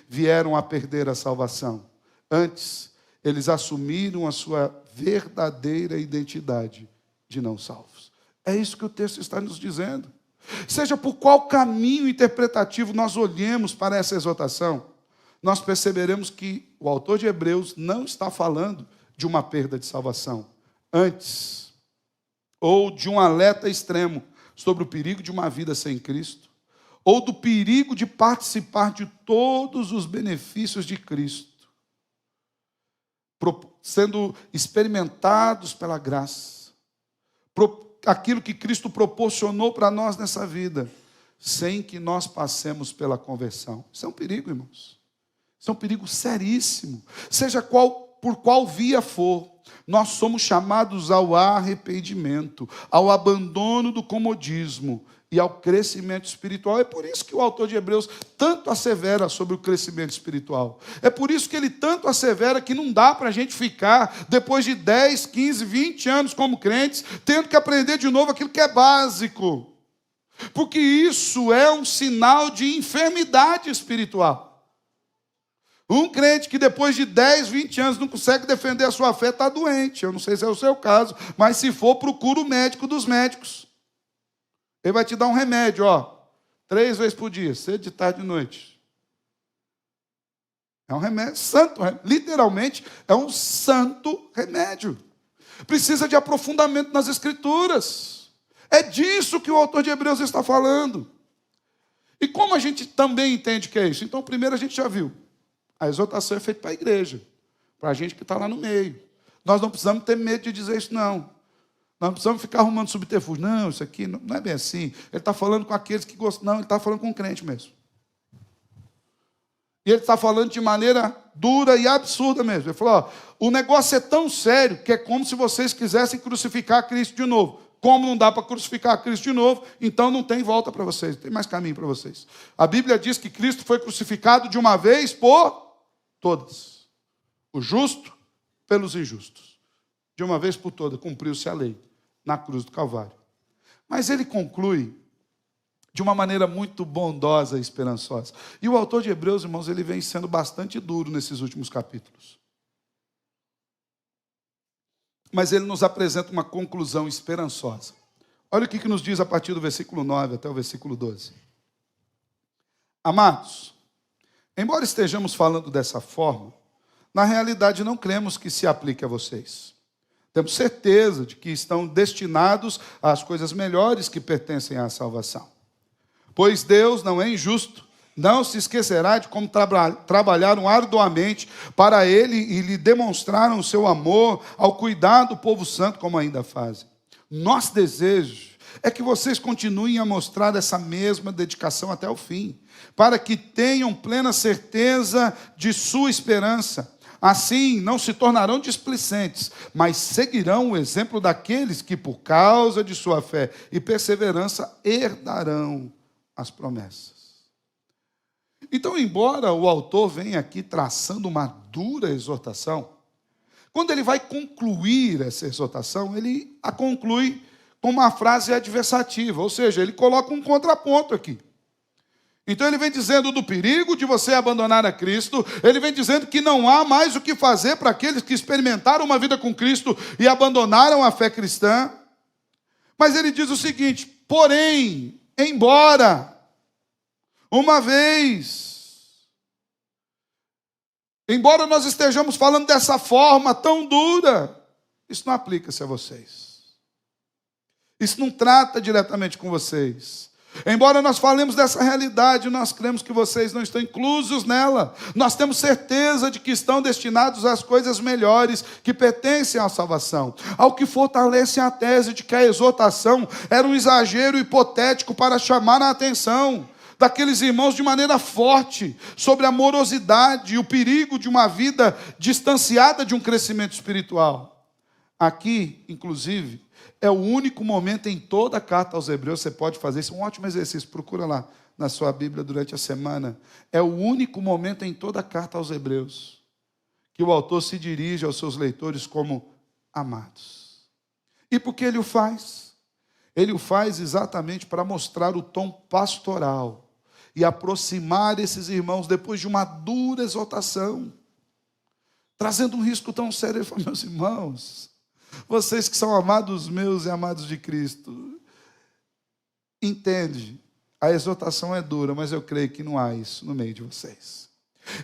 [SPEAKER 1] vieram a perder a salvação. Antes, eles assumiram a sua verdadeira identidade de não salvos. É isso que o texto está nos dizendo. Seja por qual caminho interpretativo nós olhemos para essa exortação, nós perceberemos que o autor de Hebreus não está falando de uma perda de salvação. Antes, ou de um alerta extremo sobre o perigo de uma vida sem Cristo, ou do perigo de participar de todos os benefícios de Cristo, sendo experimentados pela graça, aquilo que Cristo proporcionou para nós nessa vida, sem que nós passemos pela conversão. Isso é um perigo, irmãos. Isso é um perigo seríssimo. Seja por qual via for, nós somos chamados ao arrependimento, ao abandono do comodismo e ao crescimento espiritual. É por isso que o autor de Hebreus tanto assevera sobre o crescimento espiritual. É por isso que ele tanto assevera que não dá para a gente ficar, depois de 10, 15, 20 anos como crentes, tendo que aprender de novo aquilo que é básico. Porque isso é um sinal de enfermidade espiritual. Um crente que depois de 10, 20 anos não consegue defender a sua fé está doente. Eu não sei se é o seu caso, mas se for, procura o médico dos médicos. Ele vai te dar um remédio, 3 vezes por dia, cedo, de tarde e de noite. É um remédio santo, literalmente é um santo remédio. Precisa de aprofundamento nas Escrituras. É disso que o autor de Hebreus está falando. E como a gente também entende que é isso? Então, primeiro a gente já viu. A exortação é feita para a igreja, para a gente que está lá no meio. Nós não precisamos ter medo de dizer isso, não. Nós não precisamos ficar arrumando subterfúgio. Não, isso aqui não é bem assim. Ele está falando com aqueles que gostam. Não, ele está falando com o crente mesmo. E ele está falando de maneira dura e absurda mesmo. Ele falou, o negócio é tão sério que é como se vocês quisessem crucificar Cristo de novo. Como não dá para crucificar Cristo de novo, então não tem volta para vocês, não tem mais caminho para vocês. A Bíblia diz que Cristo foi crucificado de uma vez por todas. O justo pelos injustos. De uma vez por todas, cumpriu-se a lei na cruz do Calvário. Mas ele conclui de uma maneira muito bondosa e esperançosa. E o autor de Hebreus, irmãos, ele vem sendo bastante duro nesses últimos capítulos. Mas ele nos apresenta uma conclusão esperançosa. Olha o que nos diz a partir do versículo 9 até o versículo 12. Amados, embora estejamos falando dessa forma, na realidade não cremos que se aplique a vocês. Temos certeza de que estão destinados às coisas melhores que pertencem à salvação. Pois Deus não é injusto, não se esquecerá de como trabalharam arduamente para Ele e lhe demonstraram o seu amor ao cuidar do povo santo, como ainda fazem. Nosso desejo é que vocês continuem a mostrar essa mesma dedicação até o fim, para que tenham plena certeza de sua esperança. Assim, não se tornarão displicentes, mas seguirão o exemplo daqueles que, por causa de sua fé e perseverança, herdarão as promessas. Então, embora o autor venha aqui traçando uma dura exortação, quando ele vai concluir essa exortação, ele a conclui com uma frase adversativa, ou seja, ele coloca um contraponto aqui. Então ele vem dizendo do perigo de você abandonar a Cristo, ele vem dizendo que não há mais o que fazer para aqueles que experimentaram uma vida com Cristo e abandonaram a fé cristã. Mas ele diz o seguinte, porém, embora nós estejamos falando dessa forma tão dura, isso não aplica-se a vocês. Isso não trata diretamente com vocês. Embora nós falemos dessa realidade, nós cremos que vocês não estão inclusos nela. Nós temos certeza de que estão destinados às coisas melhores que pertencem à salvação. Ao que fortalece a tese de que a exortação era um exagero hipotético para chamar a atenção daqueles irmãos de maneira forte sobre a morosidade e o perigo de uma vida distanciada de um crescimento espiritual. Aqui, inclusive, é o único momento em toda a carta aos Hebreus, você pode fazer isso, é um ótimo exercício, procura lá na sua Bíblia durante a semana. É o único momento em toda a carta aos Hebreus que o autor se dirige aos seus leitores como amados. E por que ele o faz? Ele o faz exatamente para mostrar o tom pastoral e aproximar esses irmãos depois de uma dura exortação, trazendo um risco tão sério. Ele fala: meus irmãos, vocês que são amados meus e amados de Cristo, entende, a exortação é dura, mas eu creio que não há isso no meio de vocês.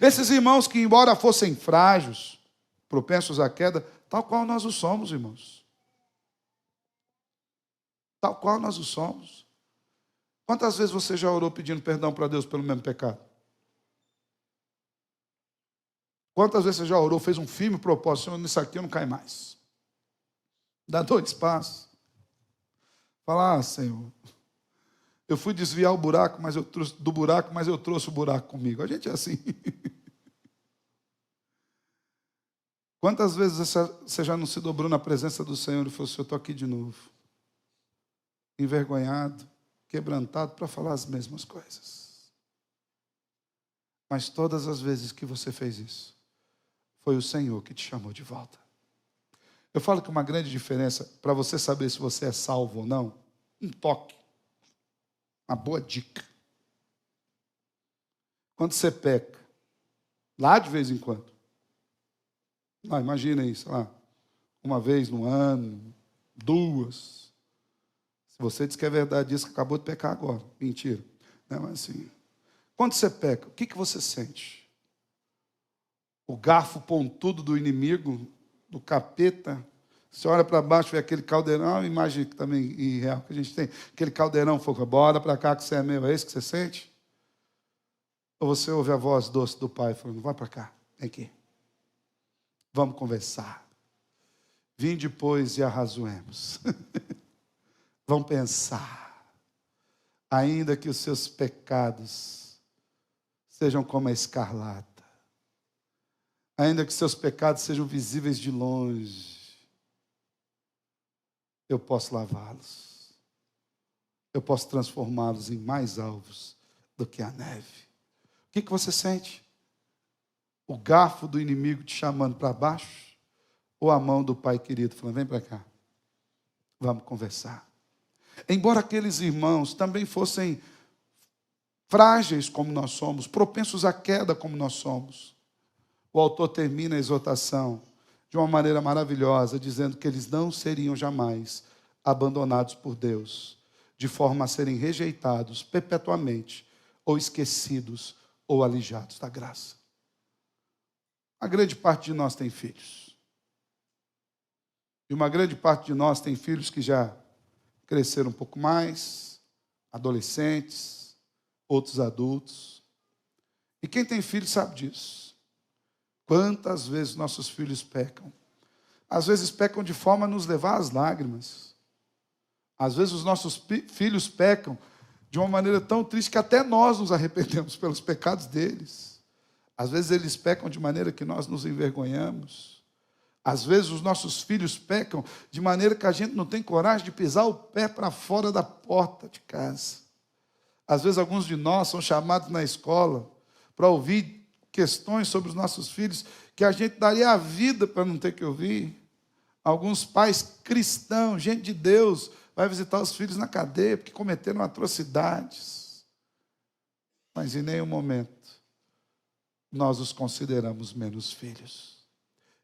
[SPEAKER 1] Esses irmãos que, embora fossem frágeis, propensos à queda, tal qual nós o somos, irmãos. Tal qual nós o somos. Quantas vezes você já orou pedindo perdão para Deus pelo mesmo pecado? Quantas vezes você já orou, fez um firme propósito: Senhor, nisso aqui eu não caio mais. Dá 2 passos. Fala: Senhor, eu fui desviar o buraco, mas eu trouxe o buraco comigo. A gente é assim. Quantas vezes você já não se dobrou na presença do Senhor e falou: Senhor, eu estou aqui de novo, envergonhado, quebrantado, para falar as mesmas coisas. Mas todas as vezes que você fez isso, foi o Senhor que te chamou de volta. Eu falo que uma grande diferença para você saber se você é salvo ou não, um toque, uma boa dica. Quando você peca, lá de vez em quando, imagina isso, uma vez no ano, 2. Se você diz que é verdade, diz que acabou de pecar agora. Mentira. Não, mas assim, quando você peca, o que você sente? O garfo pontudo do inimigo, do capeta. Você olha para baixo, vê aquele caldeirão, a imagem que também irreal que a gente tem, aquele caldeirão, fogo, bora para cá que você é meu, é isso que você sente? Ou você ouve a voz doce do Pai falando: vai para cá, vem aqui, vamos conversar. Vinde, pois, e arrazoemos. Vamos pensar. Ainda que os seus pecados sejam como a escarlata, ainda que seus pecados sejam visíveis de longe, eu posso lavá-los. Eu posso transformá-los em mais alvos do que a neve. O que você sente? O garfo do inimigo te chamando para baixo? Ou a mão do Pai querido falando: vem para cá, vamos conversar. Embora aqueles irmãos também fossem frágeis como nós somos, propensos à queda como nós somos, o autor termina a exortação de uma maneira maravilhosa, dizendo que eles não seriam jamais abandonados por Deus, de forma a serem rejeitados perpetuamente, ou esquecidos, ou alijados da graça. A grande parte de nós tem filhos. E uma grande parte de nós tem filhos que já cresceram um pouco mais, adolescentes, outros adultos. E quem tem filho sabe disso. Quantas vezes nossos filhos pecam? Às vezes pecam de forma a nos levar às lágrimas. Às vezes os nossos filhos pecam de uma maneira tão triste que até nós nos arrependemos pelos pecados deles. Às vezes eles pecam de maneira que nós nos envergonhamos. Às vezes os nossos filhos pecam de maneira que a gente não tem coragem de pisar o pé para fora da porta de casa. Às vezes alguns de nós são chamados na escola para ouvir questões sobre os nossos filhos que a gente daria a vida para não ter que ouvir. Alguns pais cristãos, gente de Deus, vai visitar os filhos na cadeia porque cometeram atrocidades. Mas em nenhum momento nós os consideramos menos filhos.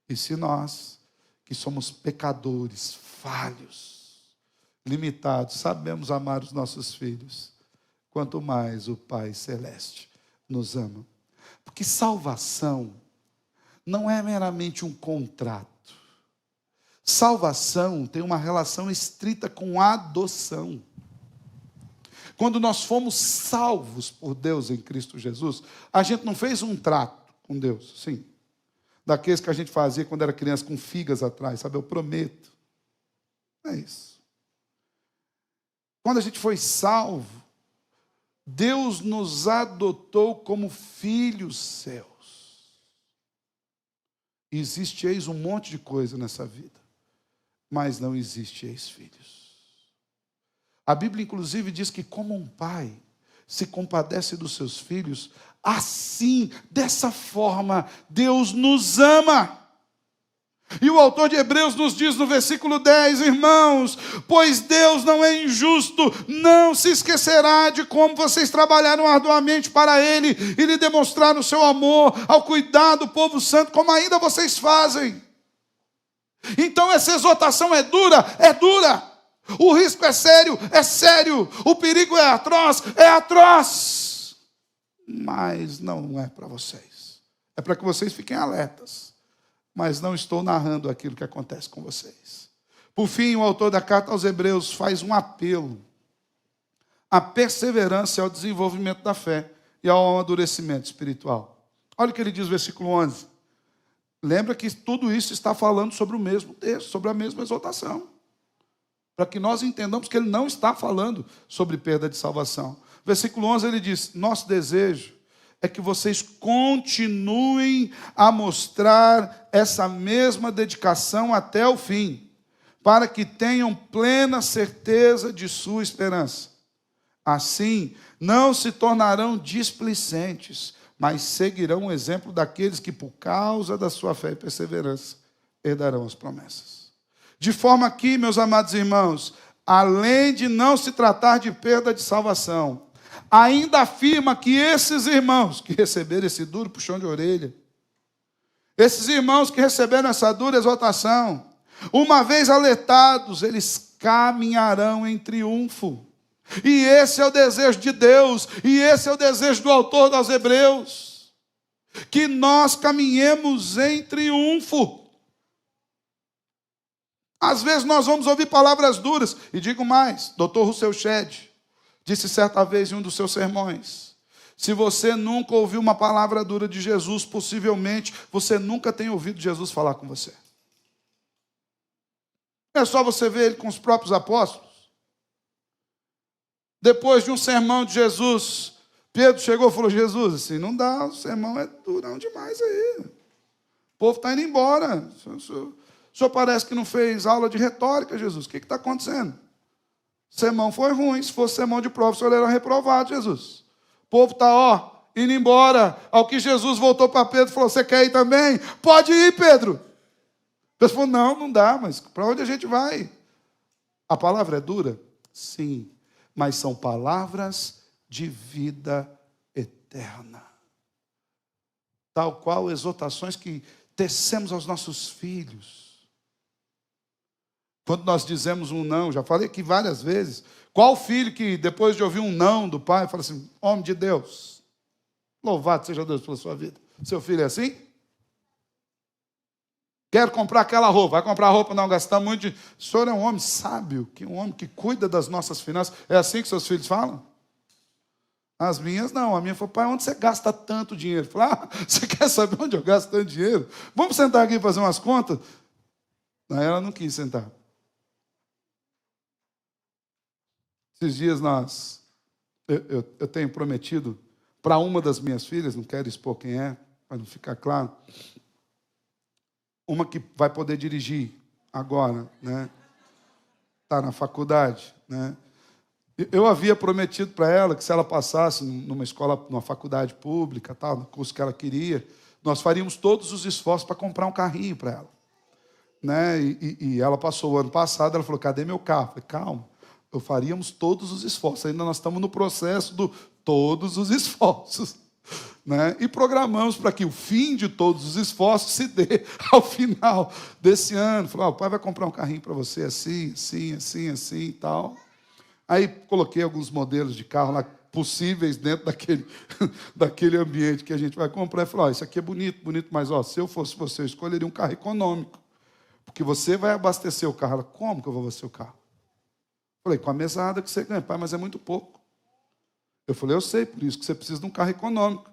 [SPEAKER 1] E se nós, que somos pecadores, falhos, limitados, sabemos amar os nossos filhos, quanto mais o Pai Celeste nos ama. Porque salvação não é meramente um contrato. Salvação tem uma relação estrita com adoção. Quando nós fomos salvos por Deus em Cristo Jesus, a gente não fez um trato com Deus, sim, daqueles que a gente fazia quando era criança, com figas atrás, sabe? Eu prometo. É isso. Quando a gente foi salvo, Deus nos adotou como filhos seus. Existe eis um monte de coisa nessa vida, mas não existe ex-filhos. A Bíblia, inclusive, diz que como um pai se compadece dos seus filhos, assim, dessa forma, Deus nos ama. E o autor de Hebreus nos diz no versículo 10, irmãos, pois Deus não é injusto, não se esquecerá de como vocês trabalharam arduamente para Ele e lhe demonstraram o seu amor ao cuidar do povo santo, como ainda vocês fazem. Então essa exortação é dura, é dura. O risco é sério, o perigo é atroz. Mas não é para vocês. É para que vocês fiquem alertas. Mas não estou narrando aquilo que acontece com vocês. Por fim, o autor da carta aos Hebreus faz um apelo à perseverança e ao desenvolvimento da fé e ao amadurecimento espiritual. Olha o que ele diz no versículo 11. Lembra que tudo isso está falando sobre o mesmo texto, sobre a mesma exortação. Para que nós entendamos que ele não está falando sobre perda de salvação. Versículo 11 ele diz, nosso desejo é que vocês continuem a mostrar essa mesma dedicação até o fim, para que tenham plena certeza de sua esperança. Assim, não se tornarão displicentes, mas seguirão o exemplo daqueles que, por causa da sua fé e perseverança, herdarão as promessas. De forma que, meus amados irmãos, além de não se tratar de perda de salvação, ainda afirma que esses irmãos que receberam esse duro puxão de orelha, esses irmãos que receberam essa dura exortação, uma vez alertados, eles caminharão em triunfo. E esse é o desejo de Deus, e esse é o desejo do autor dos Hebreus, que nós caminhemos em triunfo. Às vezes nós vamos ouvir palavras duras, e digo mais, Dr. Rousseau Shedd disse certa vez em um dos seus sermões, se você nunca ouviu uma palavra dura de Jesus, possivelmente você nunca tem ouvido Jesus falar com você. É só você ver ele com os próprios apóstolos. Depois de um sermão de Jesus, Pedro chegou e falou, Jesus, assim, não dá, o sermão é durão demais aí. O povo está indo embora. O senhor parece que não fez aula de retórica, Jesus. O que está acontecendo? O sermão foi ruim. Se fosse sermão de prova, o senhor era reprovado, Jesus. O povo está, indo embora. Ao que Jesus voltou para Pedro e falou, você quer ir também? Pode ir, Pedro. Pedro falou, não dá, mas para onde a gente vai? A palavra é dura? Sim, mas são palavras de vida eterna. Tal qual exortações que tecemos aos nossos filhos. Quando nós dizemos um não, já falei aqui várias vezes, qual filho que depois de ouvir um não do pai, fala assim, homem de Deus, louvado seja Deus pela sua vida. Seu filho é assim? Quero comprar aquela roupa, vai comprar roupa, não gastar muito. O senhor é um homem sábio, um homem que cuida das nossas finanças. É assim que seus filhos falam? As minhas não, a minha falou, pai, onde você gasta tanto dinheiro? Eu falei, você quer saber onde eu gasto tanto dinheiro? Vamos sentar aqui e fazer umas contas? Aí ela não quis sentar. Esses dias eu tenho prometido para uma das minhas filhas, não quero expor quem é, para não ficar claro, uma que vai poder dirigir agora, né? Está na faculdade, né? Eu havia prometido para ela que se ela passasse numa escola, numa faculdade pública, tal, no curso que ela queria, nós faríamos todos os esforços para comprar um carrinho para ela. Né? E ela passou o ano passado, ela falou, cadê meu carro? Eu falei, calma, faríamos todos os esforços. Ainda nós estamos no processo do todos os esforços. Né? E programamos para que o fim de todos os esforços se dê ao final desse ano. Falou, o pai vai comprar um carrinho para você assim, assim, assim, assim e tal. Aí coloquei alguns modelos de carro lá possíveis dentro daquele ambiente que a gente vai comprar. E falei, isso aqui é bonito, mas se eu fosse você, eu escolheria um carro econômico. Porque você vai abastecer o carro. Ela, como que eu vou abastecer o carro? Falei, com a mesada que você ganha. Pai, mas é muito pouco. Eu falei, eu sei, por isso que você precisa de um carro econômico.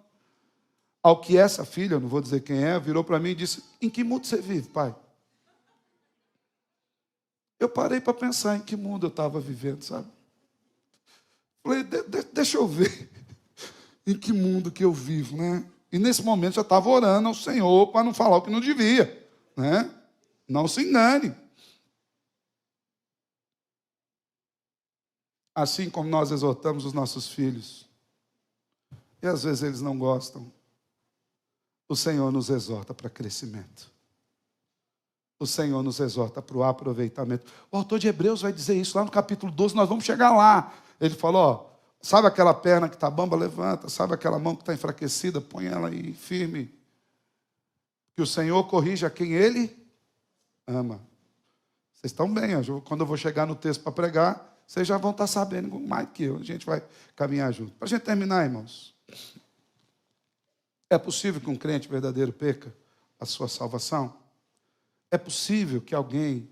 [SPEAKER 1] Ao que essa filha, eu não vou dizer quem é, virou para mim e disse, em que mundo você vive, pai? Eu parei para pensar em que mundo eu estava vivendo, sabe? Falei, deixa eu ver em que mundo que eu vivo, né? E nesse momento já estava orando ao Senhor para não falar o que não devia, né? Não se engane. Assim como nós exortamos os nossos filhos, e às vezes eles não gostam, o Senhor nos exorta para crescimento. O Senhor nos exorta para o aproveitamento. O autor de Hebreus vai dizer isso lá no capítulo 12, nós vamos chegar lá. Ele falou, ó, sabe aquela perna que está bamba, levanta. Sabe aquela mão que está enfraquecida, põe ela aí firme. Que o Senhor corrija quem Ele ama. Vocês estão bem, quando eu vou chegar no texto para pregar, vocês já vão estar sabendo mais que eu. A gente vai caminhar junto. Para a gente terminar, irmãos. É possível que um crente verdadeiro perca a sua salvação? É possível que alguém,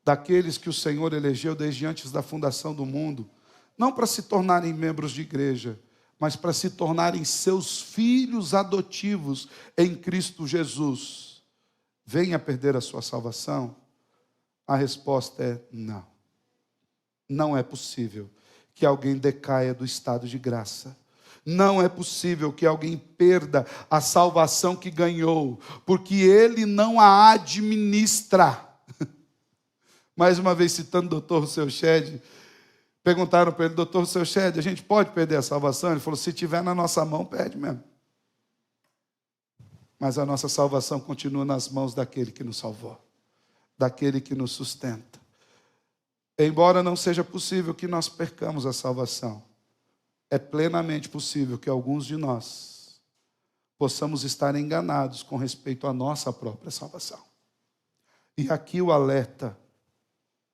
[SPEAKER 1] daqueles que o Senhor elegeu desde antes da fundação do mundo, não para se tornarem membros de igreja, mas para se tornarem seus filhos adotivos em Cristo Jesus, venha perder a sua salvação? A resposta é não. Não é possível que alguém decaia do estado de graça. Não é possível que alguém perda a salvação que ganhou, porque ele não a administra. Mais uma vez, citando o Dr. Rousseau Shedd, perguntaram para ele, Dr. Rousseau Shedd, a gente pode perder a salvação? Ele falou, se tiver na nossa mão, perde mesmo. Mas a nossa salvação continua nas mãos daquele que nos salvou, daquele que nos sustenta. Embora não seja possível que nós percamos a salvação, é plenamente possível que alguns de nós possamos estar enganados com respeito à nossa própria salvação. E aqui o alerta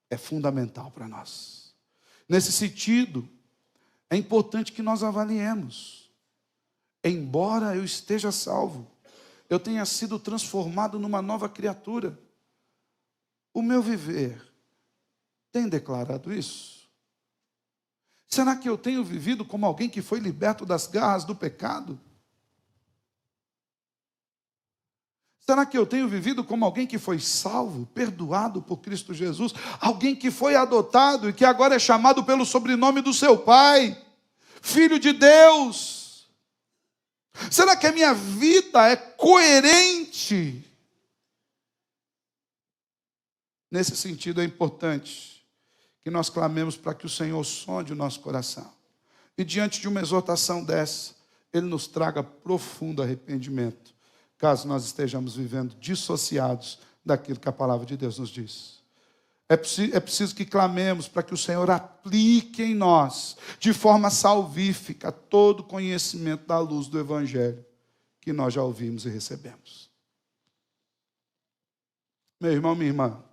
[SPEAKER 1] é fundamental para nós. Nesse sentido, é importante que nós avaliemos. Embora eu esteja salvo, eu tenha sido transformado numa nova criatura, o meu viver tem declarado isso? Será que eu tenho vivido como alguém que foi liberto das garras do pecado? Será que eu tenho vivido como alguém que foi salvo, perdoado por Cristo Jesus? Alguém que foi adotado e que agora é chamado pelo sobrenome do seu Pai, Filho de Deus? Será que a minha vida é coerente? Nesse sentido é importante que nós clamemos para que o Senhor sonde o nosso coração. E diante de uma exortação dessa, Ele nos traga profundo arrependimento, caso nós estejamos vivendo dissociados daquilo que a palavra de Deus nos diz. É preciso que clamemos para que o Senhor aplique em nós, de forma salvífica, todo o conhecimento da luz do Evangelho que nós já ouvimos e recebemos. Meu irmão, minha irmã,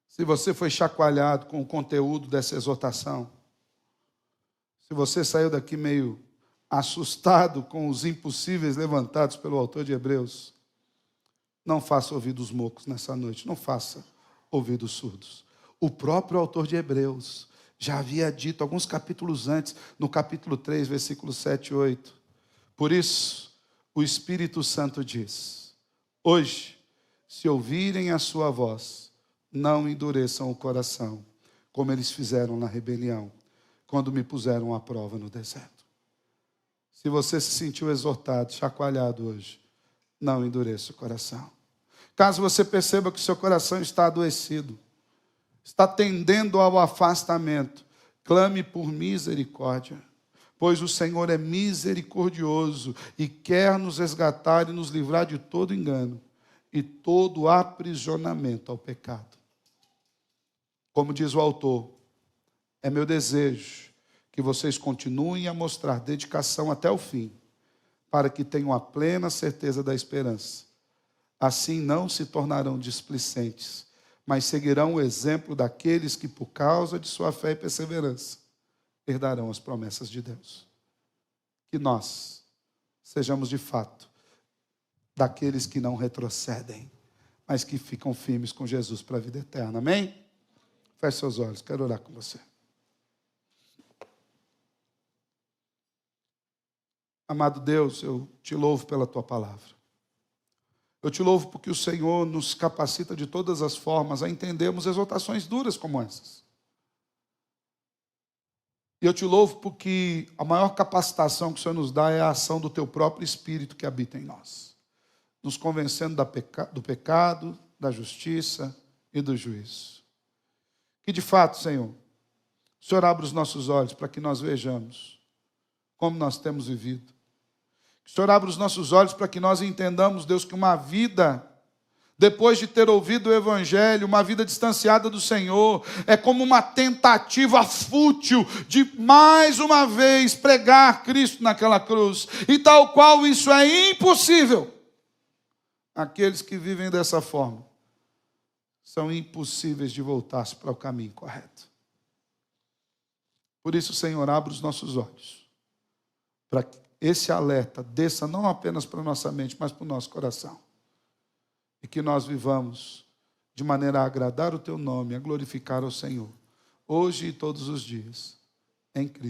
[SPEAKER 1] se você foi chacoalhado com o conteúdo dessa exortação, se você saiu daqui meio assustado com os impossíveis levantados pelo autor de Hebreus, não faça ouvidos mocos nessa noite, não faça ouvidos surdos. O próprio autor de Hebreus já havia dito alguns capítulos antes, no capítulo 3, versículos 7 e 8. Por isso, o Espírito Santo diz, hoje, se ouvirem a sua voz, não endureçam o coração, como eles fizeram na rebelião, quando me puseram à prova no deserto. Se você se sentiu exortado, chacoalhado hoje, não endureça o coração. Caso você perceba que o seu coração está adoecido, está tendendo ao afastamento, clame por misericórdia, pois o Senhor é misericordioso e quer nos resgatar e nos livrar de todo engano e todo aprisionamento ao pecado. Como diz o autor, é meu desejo que vocês continuem a mostrar dedicação até o fim, para que tenham a plena certeza da esperança. Assim não se tornarão displicentes, mas seguirão o exemplo daqueles que, por causa de sua fé e perseverança, herdarão as promessas de Deus. Que nós sejamos de fato daqueles que não retrocedem, mas que ficam firmes com Jesus para a vida eterna. Amém? Feche seus olhos, quero orar com você. Amado Deus, eu te louvo pela tua palavra. Eu te louvo porque o Senhor nos capacita de todas as formas a entendermos exortações duras como essas. E eu te louvo porque a maior capacitação que o Senhor nos dá é a ação do teu próprio Espírito que habita em nós, nos convencendo do pecado, da justiça e do juízo. Que de fato, Senhor, o Senhor abra os nossos olhos para que nós vejamos como nós temos vivido. Que o Senhor abra os nossos olhos para que nós entendamos, Deus, que uma vida, depois de ter ouvido o Evangelho, uma vida distanciada do Senhor, é como uma tentativa fútil de mais uma vez pregar Cristo naquela cruz. E tal qual isso é impossível, aqueles que vivem dessa forma são impossíveis de voltar-se para o caminho correto. Por isso, Senhor, abre os nossos olhos, para que esse alerta desça não apenas para a nossa mente, mas para o nosso coração. E que nós vivamos de maneira a agradar o teu nome, a glorificar o Senhor, hoje e todos os dias, em Cristo.